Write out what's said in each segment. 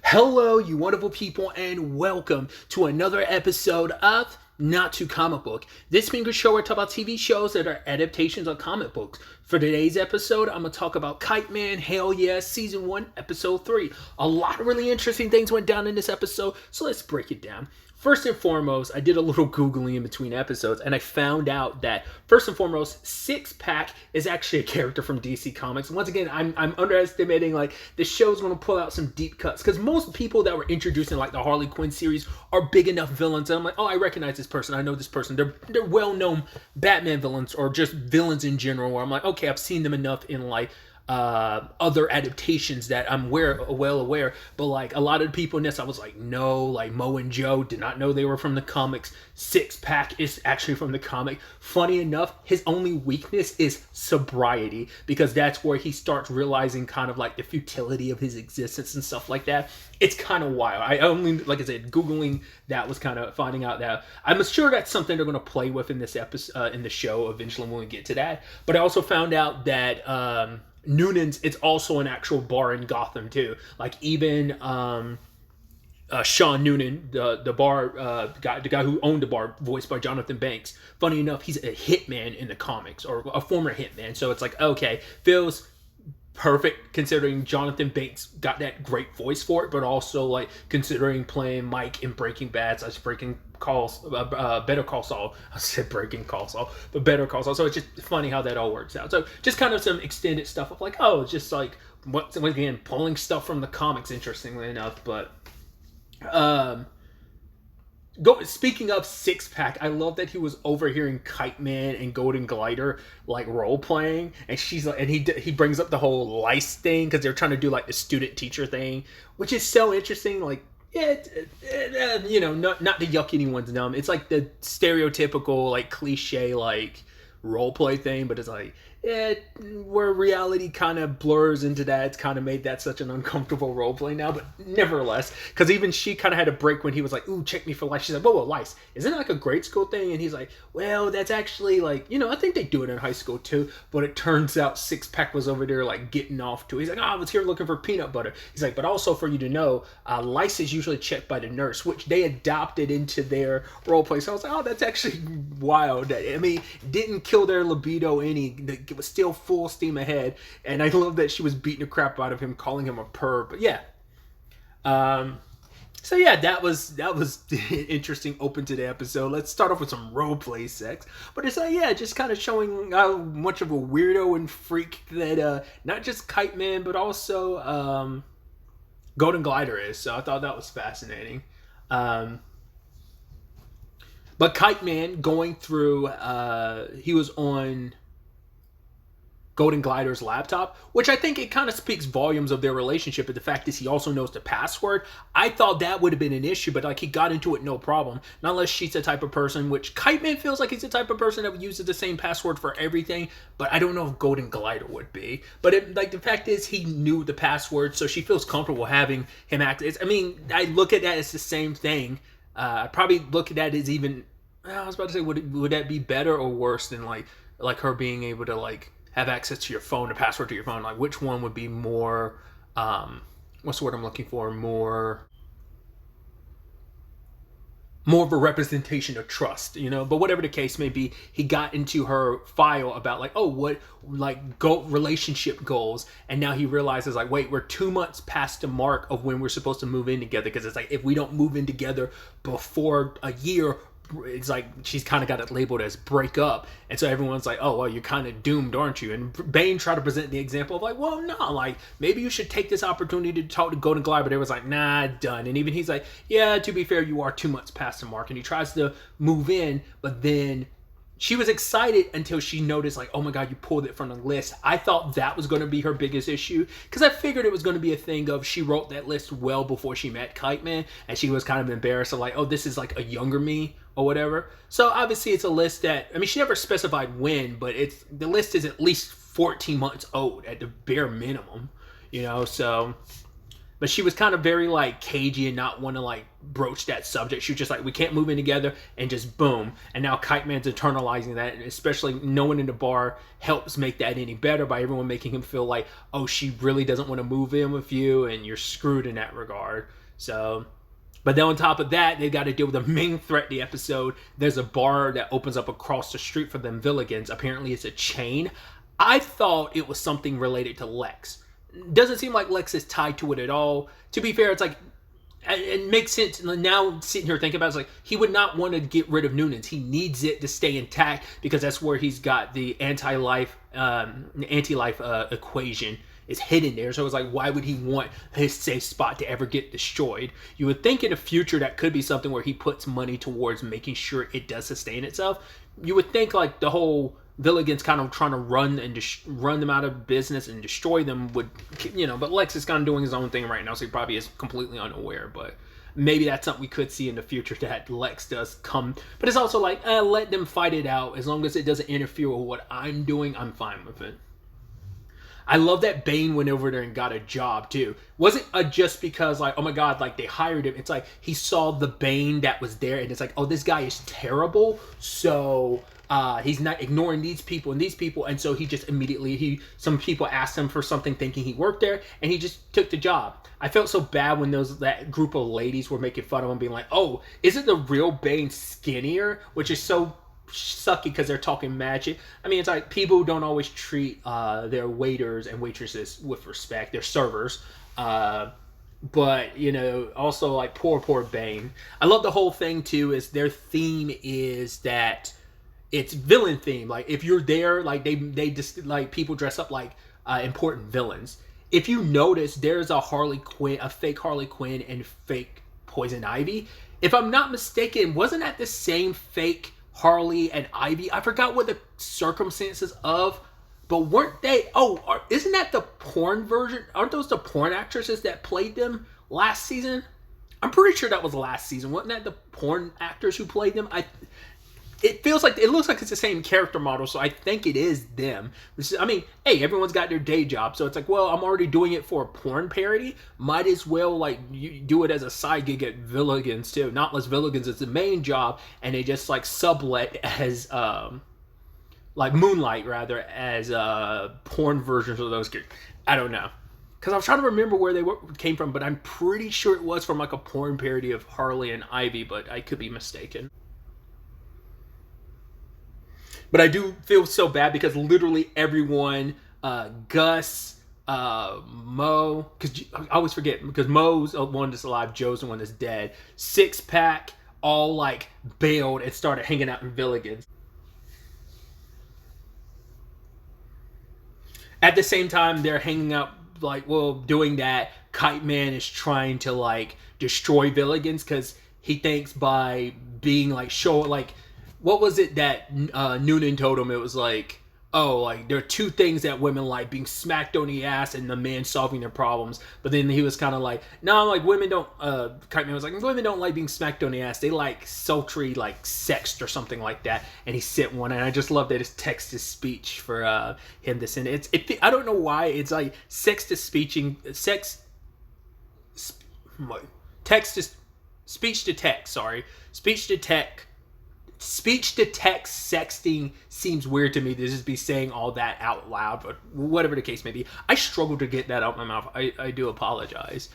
Hello, you wonderful people, and welcome to another episode of Not Too Comic Book. This being a show where I talk about TV shows that are adaptations of comic books. For today's episode, I'm going to talk about Kite Man, Hell Yeah, Season 1, Episode 3. A lot of really interesting things went down in this episode, so let's break it down. First and foremost, I did a little Googling in between episodes, and I found out that, first and foremost, Six Pack is actually a character from DC Comics. Once again, I'm underestimating, the show's going to pull out some deep cuts, because most people that were introduced in, the Harley Quinn series are big enough villains, and I'm like, oh, I recognize this person, I know this person. They're well-known Batman villains, or just villains in general, where I'm like, okay, I've seen them enough in, other adaptations that I'm well aware, but a lot of the people in this, I was like, no, Mo and Joe did not know they were from the comics. Six Pack is actually from the comic. Funny enough, his only weakness is sobriety, because that's where he starts realizing kind of the futility of his existence and stuff like that. It's kind of wild. I only, like I said, Googling that was kind of finding out that I'm sure that's something they're going to play with in this episode, in the show eventually when we get to that. But I also found out that Noonan's, it's also an actual bar in Gotham too. Even Sean Noonan, the bar guy, the guy who owned the bar, voiced by Jonathan Banks. Funny enough, he's a hitman in the comics, or a former hitman. So it's okay, feels perfect considering Jonathan Banks got that great voice for it, but also considering playing Mike in Breaking Bad, such Better Call Saul. I said Breaking Call Saul, but Better Call Saul. So it's just funny how that all works out. So just kind of some extended stuff of just once again pulling stuff from the comics, interestingly enough. But speaking of Six Pack, I love that he was overhearing Kite Man and Golden Glider role playing, and he brings up the whole lice thing because they're trying to do the student teacher thing, which is so interesting. Not to yuck anyone's numb. It's the stereotypical cliche role play thing, but it's where reality kind of blurs into that. It's kind of made that such an uncomfortable role play now, but nevertheless, because even she kind of had a break when he was ooh, check me for lice. She's like, whoa, lice, isn't it a grade school thing? And he's like, well, that's actually I think they do it in high school too. But it turns out Six Pack was over there getting off to it. He's like, I was here looking for peanut butter. He's like, but also for you to know, lice is usually checked by the nurse, which they adopted into their role play. So I was like, oh, that's actually wild. I mean, didn't kill their libido any. It was still full steam ahead, and I love that she was beating the crap out of him, calling him a perv. But yeah, so yeah, that was interesting open to the episode. Let's start off with some role play sex, but it's just kind of showing how much of a weirdo and freak that not just Kite Man but also Golden Glider is. So I thought that was fascinating. But Kite Man going through, he was on Golden Glider's laptop, which I think it kind of speaks volumes of their relationship. But the fact is, he also knows the password. I thought that would have been an issue, but he got into it no problem. Not unless she's the type of person, which Kite Man feels like he's the type of person that uses the same password for everything. But I don't know if Golden Glider would be. But the fact is, he knew the password, so she feels comfortable having him act. I look at that as the same thing. I probably look at that as even. I was about to say, would that be better or worse than like her being able to have access to your phone, the password to your phone? Which one would be more, what's the word I'm looking for? More of a representation of trust, But whatever the case may be, he got into her file about relationship goals, and now he realizes wait, we're 2 months past the mark of when we're supposed to move in together, because it's if we don't move in together before a year, it's she's kind of got it labeled as break up, and so everyone's oh, well, you're kind of doomed, aren't you? And Bane tried to present the example of well, no, maybe you should take this opportunity to talk to Golden Glider, but it was nah, done. And even he's yeah, to be fair, you are 2 months past the mark, and he tries to move in, but then she was excited until she noticed oh my god, you pulled it from the list. I thought that was going to be her biggest issue, because I figured it was going to be a thing of she wrote that list well before she met Kite Man, and she was kind of embarrassed of oh, this is a younger me or whatever. So obviously it's a list that, she never specified when, but the list is at least 14 months old at the bare minimum, so But she was kind of very like cagey and not want to like broach that subject. She was just like, we can't move in together, and just boom. And now Kite Man's internalizing that, and especially no one in the bar helps make that any better by everyone making him feel like, oh, she really doesn't want to move in with you, and you're screwed in that regard. So, but then on top of that, they got to deal with the main threat of the episode. There's a bar that opens up across the street from them Villigans. Apparently it's a chain. I thought it was something related to Lex. Doesn't seem like Lex is tied to it at all. To be fair, it's like, it makes sense now sitting here thinking about it. It's like, he would not want to get rid of Noonan's. He needs it to stay intact because that's where he's got the anti-life equation is hidden there. So it's like, why would he want his safe spot to ever get destroyed? You would think in the future that could be something where he puts money towards making sure it does sustain itself. You would think like the whole Villigan's kind of trying to run them out of business and destroy them would, but Lex is kind of doing his own thing right now, so he probably is completely unaware. But maybe that's something we could see in the future, that Lex does come. But it's also like, let them fight it out. As long as it doesn't interfere with what I'm doing, I'm fine with it. I love that Bane went over there and got a job too. Wasn't just because like, oh my god, like they hired him. It's like he saw the Bane that was there, and it's like, oh, this guy is terrible. So he's not ignoring these people, and so he just immediately some people asked him for something thinking he worked there, and he just took the job. I felt so bad when that group of ladies were making fun of him, being like, oh, isn't the real Bane skinnier? Which is so sucky because they're talking magic. I mean, it's like people don't always treat their waiters and waitresses with respect, their servers. But, also like poor Bane. I love the whole thing too, is their theme is that it's villain theme. Like if you're there, like they just like people dress up like important villains. If you notice, there's a fake Harley Quinn and fake Poison Ivy. If I'm not mistaken, wasn't that the same fake Harley and Ivy? I forgot what the circumstances of, but weren't they? Oh, isn't that the porn version? Aren't those the porn actresses that played them last season? I'm pretty sure that was last season. Wasn't that the porn actors who played them? It looks like it's the same character model, so I think it is them. I mean, hey, everyone's got their day job, so it's like, well, I'm already doing it for a porn parody. Might as well like you do it as a side gig at Villigan's too. Not unless Villigan's is the main job, and they just like sublet as like Moonlight rather as porn versions of those characters. I don't know, because I was trying to remember where they came from, but I'm pretty sure it was from like a porn parody of Harley and Ivy, but I could be mistaken. But I do feel so bad because literally everyone, Gus, Mo, because I always forget, because Mo's the one that's alive, Joe's the one that's dead. Six Pack all like bailed and started hanging out in Villigan. At the same time, they're hanging out, like, well, doing that, Kite Man is trying to like destroy Villigans because he thinks by being like what was it that Noonan told him? It was like, oh, like there are two things that women like: being smacked on the ass and the man solving their problems. But then he was kind of like, no, like women don't. Kite Man was like, women don't like being smacked on the ass. They like sultry, like sext or something like that. And he sent one, and I just love that his text to speech for him to send it. I don't know why it's like text to speech text to text sexting seems weird to me to just be saying all that out loud, but whatever the case may be, I struggle to get that out of my mouth. I do apologize.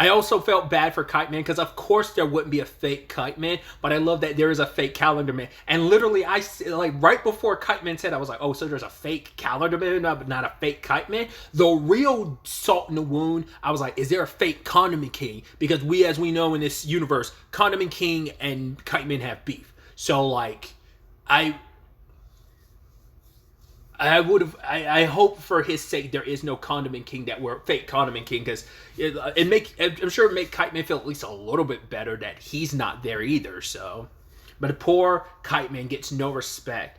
I also felt bad for Kite Man because of course there wouldn't be a fake Kite Man, but I love that there is a fake Calendar Man. And literally right before Kite Man said, I was like, oh, so there's a fake Calendar Man, but not a fake Kite Man. The real salt in the wound, I was like, is there a fake Condiment King? Because as we know in this universe, Condiment King and Kite Man have beef. So like, I hope for his sake there is no Condiment King that we're fake Condiment King, because I'm sure it make Kite Man feel at least a little bit better that he's not there either. So, but poor Kite Man gets no respect.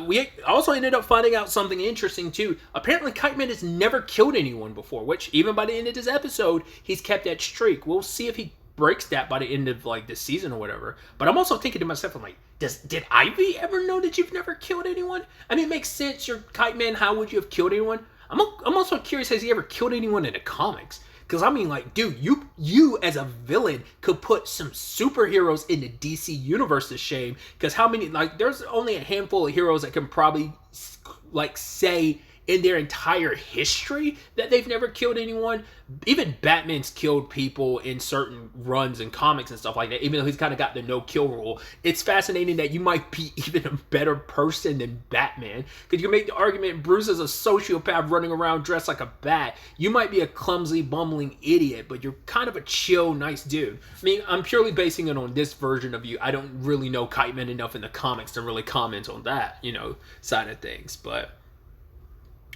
We also ended up finding out something interesting too. Apparently Kite Man has never killed anyone before, which even by the end of this episode he's kept that streak. We'll see if he breaks that by the end of like this season or whatever. But I'm also thinking to myself, I'm like, did Ivy ever know that you've never killed anyone? I mean, it makes sense. You're Kite Man. How would you have killed anyone? I'm also curious, has he ever killed anyone in the comics? Because I mean, like, dude, you as a villain could put some superheroes in the DC universe to shame. Because how many, like, there's only a handful of heroes that can probably, like, say in their entire history that they've never killed anyone. Even Batman's killed people in certain runs and comics and stuff like that, even though he's kind of got the no-kill rule. It's fascinating that you might be even a better person than Batman, because you can make the argument Bruce is a sociopath running around dressed like a bat. You might be a clumsy, bumbling idiot, but you're kind of a chill, nice dude. I mean, I'm purely basing it on this version of you. I don't really know Kite Man enough in the comics to really comment on that, you know, side of things, but...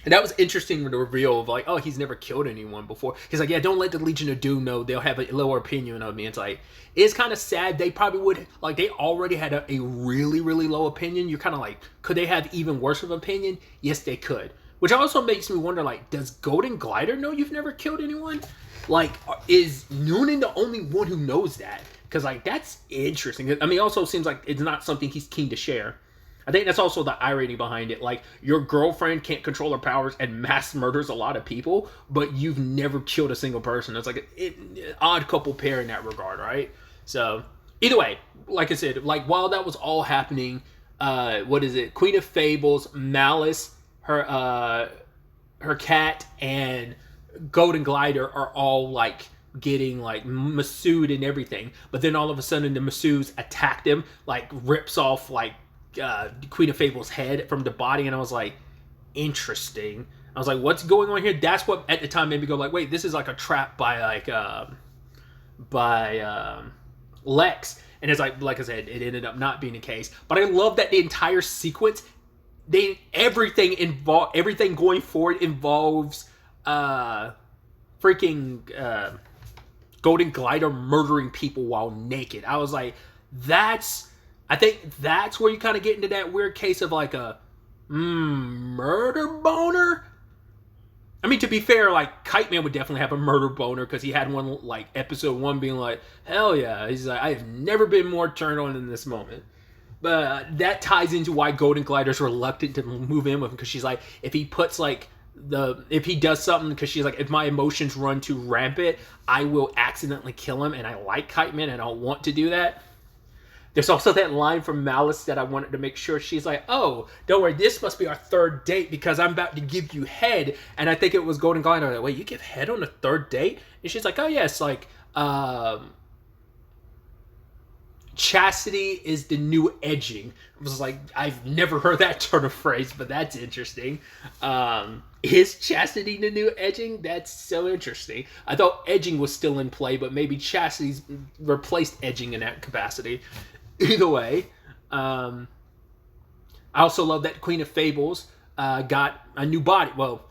And that was interesting with the reveal of like, oh, he's never killed anyone before. He's like, yeah, don't let the Legion of Doom know. They'll have a lower opinion of me. It's like, it's kind of sad. They probably would, like, they already had a really, really low opinion. You're kind of like, could they have even worse of an opinion? Yes, they could. Which also makes me wonder, like, does Golden Glider know you've never killed anyone? Like, is Noonan the only one who knows that? Because, like, that's interesting. I mean, it also seems like it's not something he's keen to share. I think that's also the irony behind it. Like, your girlfriend can't control her powers and mass murders a lot of people, but you've never killed a single person. It's like an odd couple pair in that regard, right? So, either way, like I said, like, while that was all happening, Queen of Fables, Malice, her cat, and Golden Glider are all, like, getting, like, masseued and everything. But then all of a sudden, the masseuse attacked him, like, rips off, like, Queen of Fable's head from the body, and I was like, interesting. I was like, what's going on here? That's what at the time made me go like, wait, this is like a trap by Lex. And it's like I said, it ended up not being the case. But I love that the entire sequence, everything going forward involves freaking Golden Glider murdering people while naked. I was like, I think that's where you kind of get into that weird case of like a murder boner. I mean, to be fair, like, Kite Man would definitely have a murder boner because he had one, like, episode 1 being like, hell yeah. He's like, I have never been more turned on in this moment. But that ties into why Golden Glider's reluctant to move in with him, because she's like, if he puts, like, if he does something, because she's like, if my emotions run too rampant, I will accidentally kill him, and I like Kite Man, and I don't want to do that. There's also that line from Malice that I wanted to make sure. She's like, oh, don't worry, this must be our third date because I'm about to give you head. And I think it was Golden Glider. Like, wait, you give head on the third date? And she's like, oh, yes, like, chastity is the new edging. I was like, I've never heard that turn of phrase, but that's interesting. Is chastity the new edging? That's so interesting. I thought edging was still in play, but maybe chastity's replaced edging in that capacity. Either way, I also love that Queen of Fables got a new body. Well,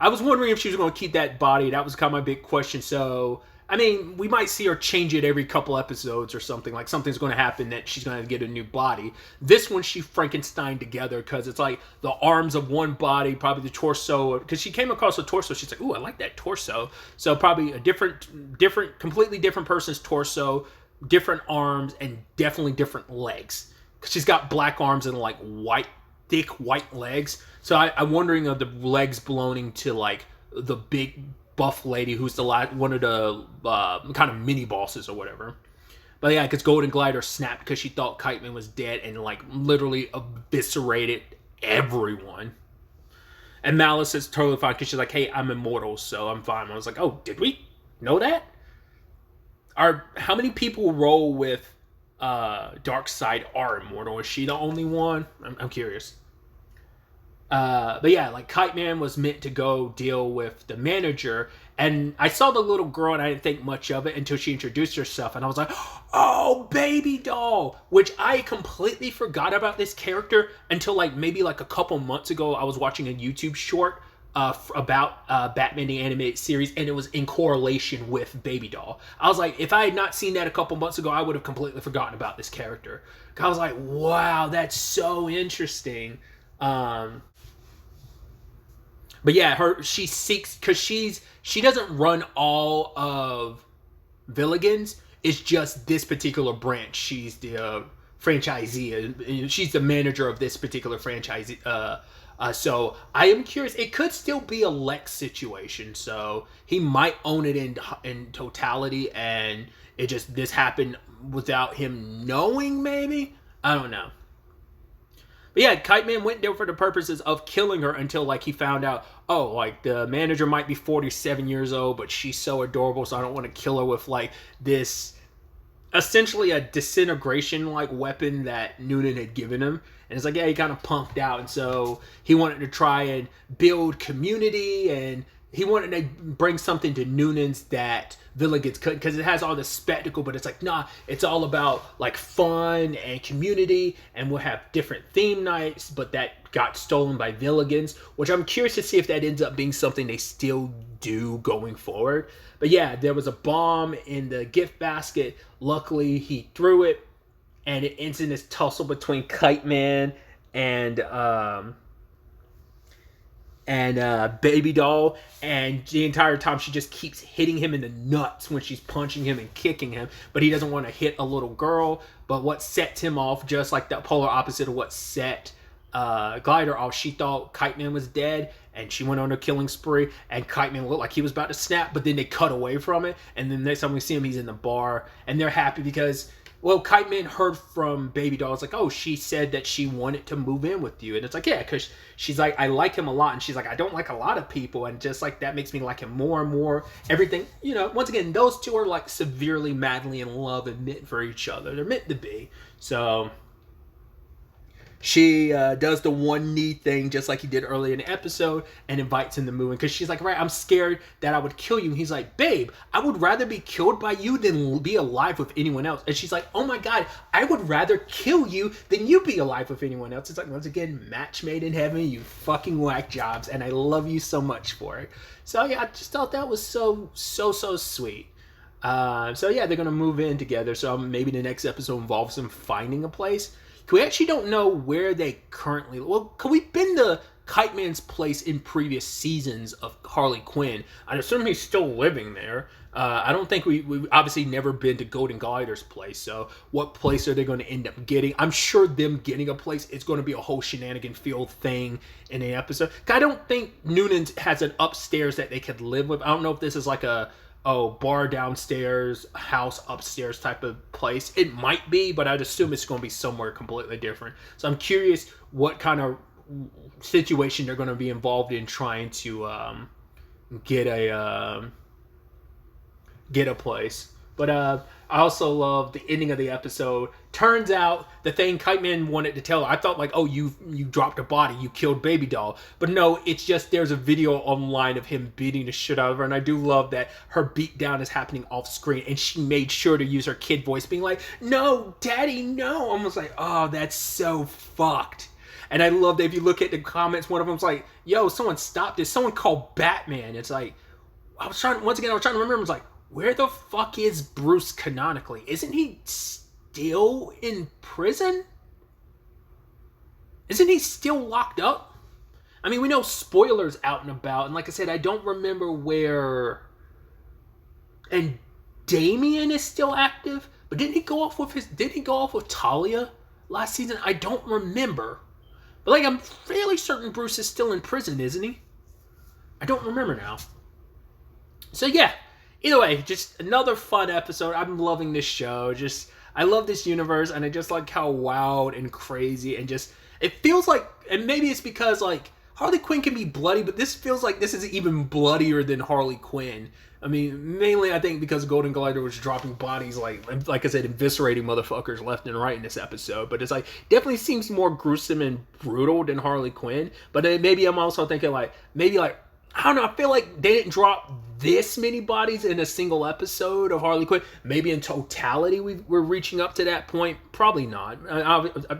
I was wondering if she was going to keep that body. That was kind of my big question. So, I mean, we might see her change it every couple episodes or something. Like, something's going to happen that she's going to get a new body. This one, she Frankenstein together because it's like the arms of one body, probably the torso. Because she came across the torso. She's like, ooh, I like that torso. So, probably a completely different person's torso, different arms, and definitely different legs. Because she's got black arms and, like, thick white legs. So, I'm wondering of the legs belonging to, like, the big buff lady who's one of the kind of mini bosses or whatever. But yeah, because Golden Glider snapped because she thought Kite Man was dead and, like, literally eviscerated everyone. And Malice is totally fine because she's like, hey, I'm immortal, so I'm fine. I was like, oh, did we know that? How many people roll with Darkseid are immortal? Is she the only one? I'm curious. But yeah, like, Kite Man was meant to go deal with the manager, and I saw the little girl and I didn't think much of it until she introduced herself, and I was like, oh, baby doll, which I completely forgot about this character until, like, maybe like a couple months ago. I was watching a YouTube short about Batman the Animated Series, and it was in correlation with Baby Doll. I was like, if I had not seen that a couple months ago, I would have completely forgotten about this character. I was like, wow, that's so interesting. But yeah, she seeks, because she doesn't run all of Villigan's. It's just this particular branch. She's the franchisee. She's the manager of this particular franchise So I am curious. It could still be a Lex situation. So he might own it in totality, and this happened without him knowing. Maybe, I don't know. But yeah, Kite Man went there for the purposes of killing her until like he found out, oh, like the manager might be 47 years old, but she's so adorable, so I don't want to kill her with like this essentially a disintegration like weapon that Noonan had given him. And it's like, yeah, he kind of punked out, and so he wanted to try and build community, and he wanted to bring something to Noonan's that Villigan's couldn't, because it has all this spectacle, but it's like, nah, it's all about like fun and community, and we'll have different theme nights, but that got stolen by Villigan's, which I'm curious to see if that ends up being something they still do going forward. But yeah, there was a bomb in the gift basket. Luckily, he threw it, and it ends in this tussle between Kite Man and Baby Doll, and the entire time she just keeps hitting him in the nuts when she's punching him and kicking him, but he doesn't want to hit a little girl. But what sets him off, just like the polar opposite of what set Glider off, she thought Kite Man was dead, and she went on a killing spree, and Kite Man looked like he was about to snap, but then they cut away from it, and then next time we see him, he's in the bar, and they're happy because, well, Kite Man heard from Baby Doll. It's like, oh, she said that she wanted to move in with you. And it's like, yeah, because she's like, I like him a lot. And she's like, I don't like a lot of people. And just like that makes me like him more and more. Everything, you know, once again, those two are like severely, madly in love and meant for each other. They're meant to be. So she does the one knee thing just like he did earlier in the episode and invites him to move in, because she's like, right, I'm scared that I would kill you. And he's like, babe, I would rather be killed by you than be alive with anyone else. And she's like, oh my God, I would rather kill you than you be alive with anyone else. It's like, once again, match made in heaven, you fucking whack jobs, and I love you so much for it. So yeah, I just thought that was so sweet. So yeah, they're gonna move in together. So maybe the next episode involves them finding a place. We actually don't know where they currently... Well, we've been to Kite Man's place in previous seasons of Harley Quinn. I assume he's still living there. I don't think we've obviously never been to Golden Glider's place. So what place are they going to end up getting? I'm sure them getting a place is going to be a whole shenanigan-filled thing in the episode. I don't think Noonan has an upstairs that they could live with. I don't know if this is like a... bar downstairs, house upstairs type of place. It might be, but I'd assume it's going to be somewhere completely different. So I'm curious what kind of situation they're going to be involved in trying to get a place. But I also love the ending of the episode. Turns out the thing Kite Man wanted to tell her, I thought like, oh, you dropped a body, you killed Baby Doll. But no, it's just there's a video online of him beating the shit out of her. And I do love that her beatdown is happening off screen. And she made sure to use her kid voice being like, no, daddy, no. Almost like, oh, that's so fucked. And I love that if you look at the comments, one of them's like, yo, someone stop this. Someone called Batman. It's like, I was trying to remember. I was like, where the fuck is Bruce canonically? Isn't he still in prison? Isn't he still locked up? I mean, we know spoilers out and about, and like I said, I don't remember where... And Damien is still active? But didn't he go off with Talia last season? I don't remember. But like, I'm fairly certain Bruce is still in prison, isn't he? I don't remember now. So yeah. Either way, just another fun episode. I'm loving this show. I love this universe, and I just like how wild and crazy, and just, it feels like, and maybe it's because like Harley Quinn can be bloody, but this feels like this is even bloodier than Harley Quinn. I mean, mainly I think because Golden Glider was dropping bodies like I said, eviscerating motherfuckers left and right in this episode. But it's like, definitely seems more gruesome and brutal than Harley Quinn. But maybe I'm also thinking like, I don't know, I feel like they didn't drop this many bodies in a single episode of Harley Quinn. Maybe in totality we're reaching up to that point. Probably not.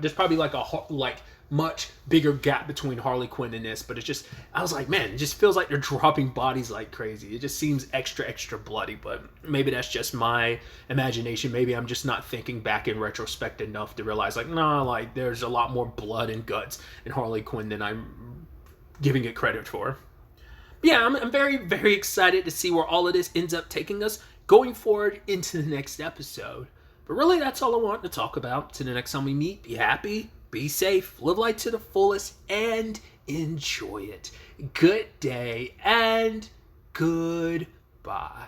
There's probably like much bigger gap between Harley Quinn and this, but it's just, I was like, man, it just feels like they're dropping bodies like crazy. It just seems extra bloody, but maybe that's just my imagination. Maybe I'm just not thinking back in retrospect enough to realize like, nah, like there's a lot more blood and guts in Harley Quinn than I'm giving it credit for. Yeah, I'm very, very excited to see where all of this ends up taking us going forward into the next episode. But really, that's all I want to talk about. Till the next time we meet, be happy, be safe, live life to the fullest, and enjoy it. Good day and goodbye.